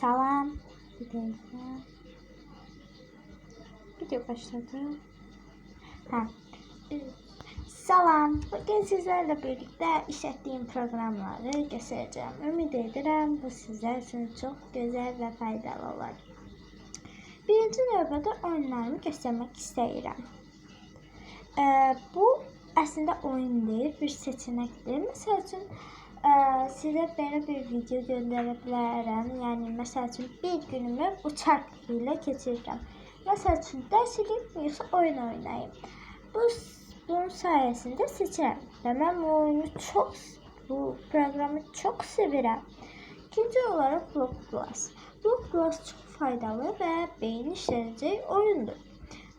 Salam. Bir dakika. Video başladı. Ha. Salam. Bugün sizlerle birlikte işlettiğim programları göstereceğim. Ümid ederim bu sizler için çok güzel ve faydalı olur. Birinci növbədə oyunlarımı göstermek istedim. Bu aslında oyun değil, bir seçenektir. Mesela için size böyle bir video gönderebilirim. Yani mesela için bir günümü uçak ile geçireceğim. Mesela için ders edeyim yoksa oyun oynayayım. Bunun sayesinde seçerim. Ve ben bu programı çok severim. İkinci olarak Block+. Block+ çok faydalı ve beyin işleyeceği oyundur.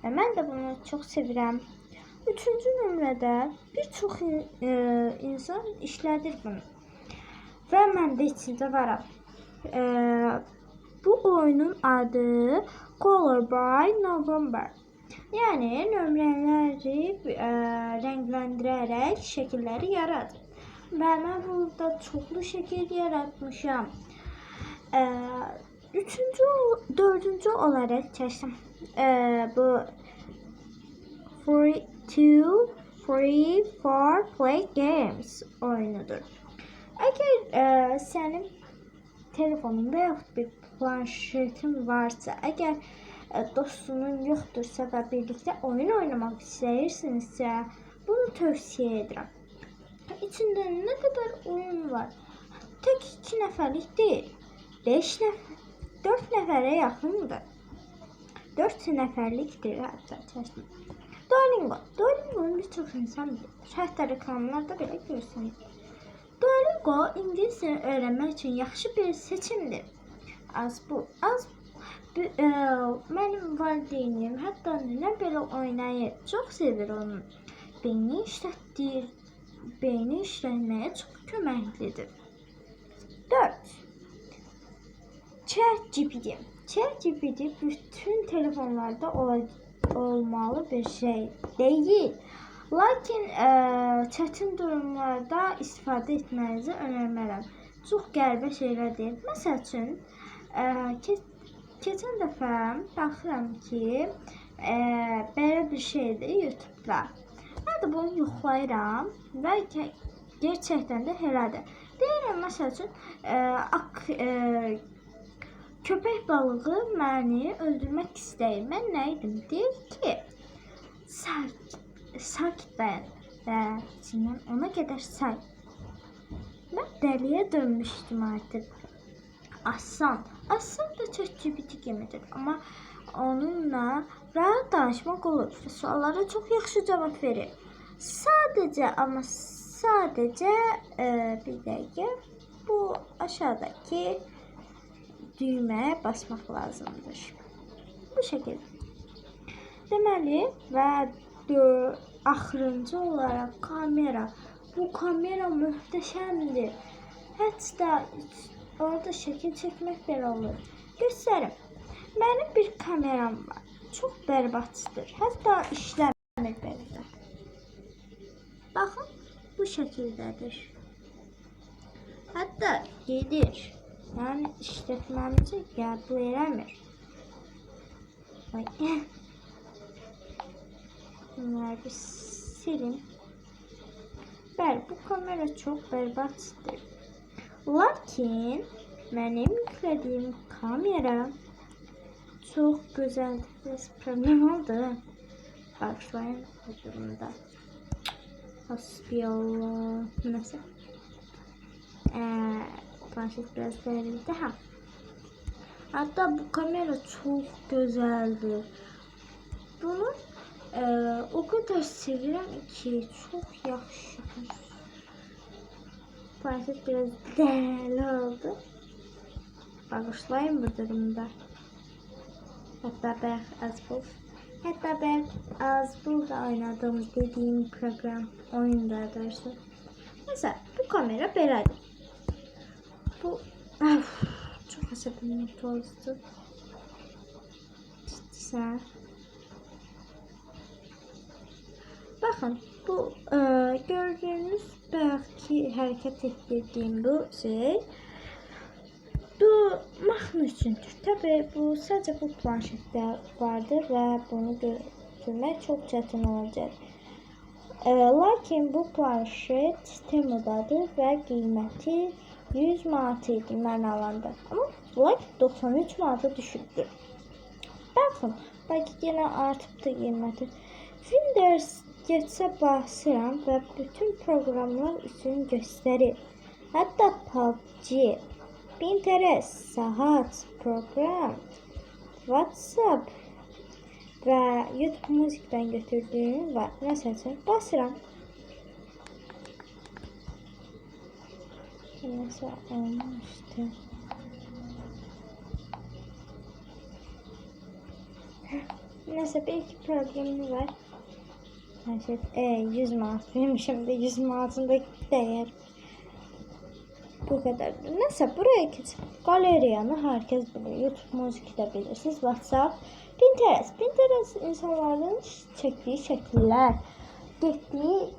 Ve ben de bunu çok severim. Üçüncü nömrədə bir çox insan işlədir bunu. Və mən də içində varam. Bu oyunun adı Color by November. Yani nömrələri rəngləndirərək şəkilləri yaradır. Və mən burada çoxlu şəkil yaratmışam. Dördüncü olaraq keçdim. Bu Free for Play Games oyunudur. Eğer senin telefonun veya bir planşetin varsa, eğer dostunun yoktursa ve birlikte oyun oynamak istəyirsinizsə, bunu tövsiyə edirəm. İçində nə qədər oyun var. Tek 2 nəfərlik deyil, 5 nəfər, 4 nəfərə yaxındır. 4 nəfərlikdir hətta çəşmə. Duolingo'nu birçok insan bilir. Hatta reklamlarda bile görürsünüz. Duolingo İngilizce öğrenmek için yaxşı bir seçimdir. Benim valideynim hatta nənəm belə oynayır. Çok sevir onun. Beyni işlənməyə çox köməklidir. 4. ChatGPT bütün telefonlarda olmalı bir şey değil. Lakin çətin durumlarda istifadə etmenizi önermərəm. Çox qəribə şeylər deyil. Məsəl üçün, keçən dəfə baxıram ki, belə bir şeydir YouTube'da. Mən də bunu yoxlayıram və gerçəkdən də elədir. Deyirəm, məsəl üçün, köpək balığı məni öldürmək istəyir. Mən nə edim? Deyir ki, sakit dayan və içindən ona qədər say. Mən dəliyə dönmüşdüm artıq. Aslan da ChatGPT kimidir. Amma onunla rahat danışmaq olur. Suallara çox yaxşı cavab verir. Sadəcə bir dəqiqə bu aşağıdaki düğmeye basmak lazımdır. Bu şekilde. Deməli və axırıncı olaraq kamera. Bu kamera möhtəşəmdir. Hətta orada şəkil çəkmək belə olur. Göstərim. Mənim bir kameram var. Çox bərbaddır. Hətta işləmir belə. Baxın, bu şəkildədir. Hətta gedir. Yani işletmemizi qəbul eləmir. Bunları bir silin. Bu kamera çok bərbaddır. Lakin mənim yüklədiyim kamera çok gözəldir. Biraz problem oldu. Başlayın bu durumda. Hasbiyallah. Nəsə. Planşet biraz verildi. Hatta bu kamera çok güzeldi. Bunu o kadar seviyorum ki çok yaxşıdır. Planşet biraz değerli oldu. Bağışlayın bu durumda. Hatta ben Azbul'da oynadığım dediğim program oyunda dersi. Mesela bu kamera belədir. Bu çok asabım tozdu. Ciddisən. Bakın bu gördüğünüz belki hareket ettirdiğim bu şey. Bu mahnı üçündür. Tabii bu sadece bu planşette vardır ve bunu görmek çok çetin olacak. Lakin bu planşet Temudadır ve kıymeti 100 manat idi mən alanda. Ama lakin 93 manata düşübdür. Baxın, belki yine artıb da qiyməti. Windows geçsə basıram və bütün proqramlar üçün göstərir. Hətta PUBG, Pinterest, Saat, Program, WhatsApp və YouTube müzikdən götürdüyüm var. Məsələn, basıram. Nəsə olmuşdu. Nəsə bir iki problemi var. Hər şey 100 manat vermişim de 100 manatın da değer. Bu kadar. Neyse buraya geçip galeriyanı herkes bilir. YouTube müzik de bilirsiniz. WhatsApp, Pinterest. Pinterest insanların çektiği şekiller, getdiyi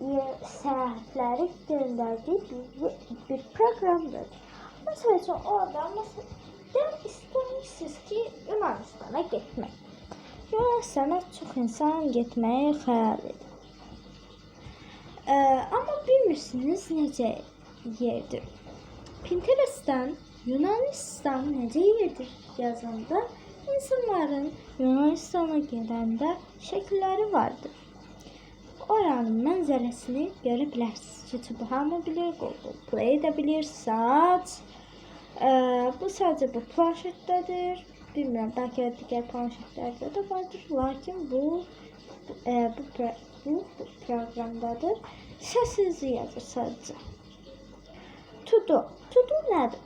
səyahətləri göndərdiyi bir proqramdır. Məsəl üçün orada istəyirsiniz ki Yunanistan'a getmək. Yunanistan'a çox insan getməyi xəyal edir. Amma bilmirsiniz necə yerdir. Pinterest'ten Yunanistan necə yerdir yazanda insanların Yunanistan'a gedəndə şəkilləri vardır. Oranın mənzərəsini görə bilərsiniz. YouTube hamı bilir, Google Play də bilir, Saat. Bu sadece bu planşettedir. Bilmiyorum, belki diğer planşetlerde de vardır. Lakin bu programdadır. Sessizliği yazır sadece. To do. To do nədir?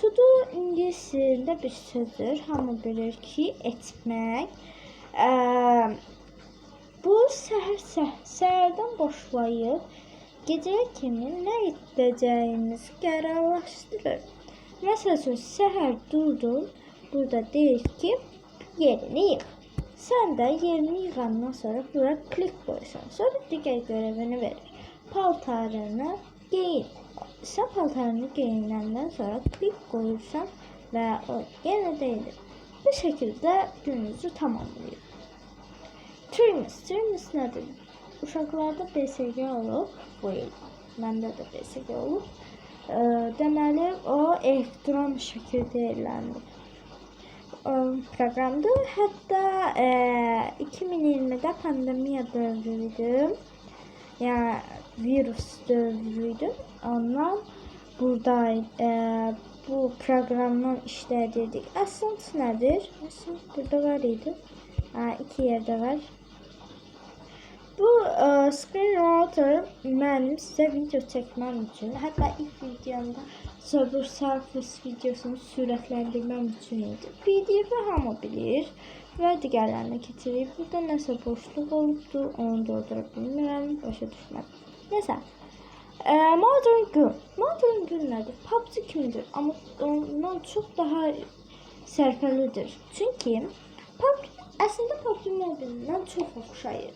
To do ingilis dilində bir sözdür. Hamı bilir ki, etmək. Bu səhərdən başlayıb gecəyə kimi nə edəcəyimizi qərarlaşdırır. Məsələn, səhər durdun, burada deyir ki, yerini yığ. Sən də yerini yığandan sonra bura klik qoyursan. Sonra digər görevini verir. Paltarını giyin. Sən paltarını giyinəndən sonra klik qoyursan və o yenə deyilir. Bu şəkildə gününüzü tamamlayır. Trims. Trims nədir? Uşaqlarda BSG olub. Bu il məndə də BSG olub. Deməli o elektron şəkildə eləndi. Proqramda hətta 2020-də pandemiya dövrüydü. Yəni virus dövrüydü. Ondan burada bu proqramdan işlədirdik. Essence nədir? Essence burada var idi. İki yerde var. Bu screen router mənim sizə video çəkməm üçün, hətta ilk videomda Subway Surface videosunu sürətləndirməm üçün idi. PDF-i hamı bilir və digərlərinə keçirik. Burada nəsə boşluq olubdur, onu doldura bilmirəm, başa düşmədim. Nəsə, Modern Gun. Modern Gun nədir? PUBG kimidir, amma ondan çox daha sərfəlidir. Çünki əslində PUBG Mobile'dən çox oxşayır.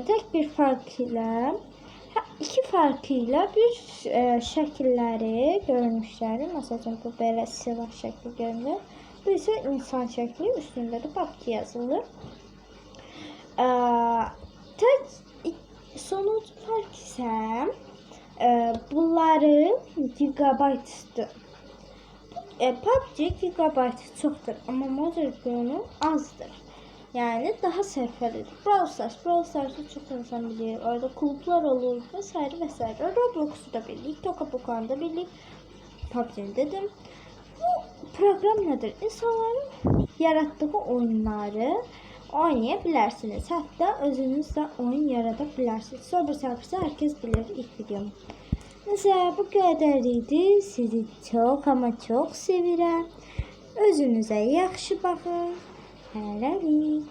Tek bir fark ilə, iki fark ilə bir şəkilləri görmüşlər. Məsələn, bu belə silah şəkli görünür. Bu isə insan şəkli, üstündə də PUBG yazılır. Tek sonucu fark isə bunları gigabaytdır. PUBG gigabaytı çoxdur, amma Modern Gun azdır. Yani daha sərfəlidir. Brawl Stars'ı çok insan bilir. Orada klublar olur vesaire vesaire. Roblox'u da bildik. Tokapokan'ı da bildik. PUBG'ni dedim. Bu program nedir? İnsanların yarattığı oyunları oynayabilirsiniz. Hatta özünüz de oyun yaratabilirsiniz. Subway Surface'ı herkes bilir ilk videom. Mesela bu kadar idi. Sizi çok ama çok sevirəm. Özünüze yaxşı baxın. Hələlik.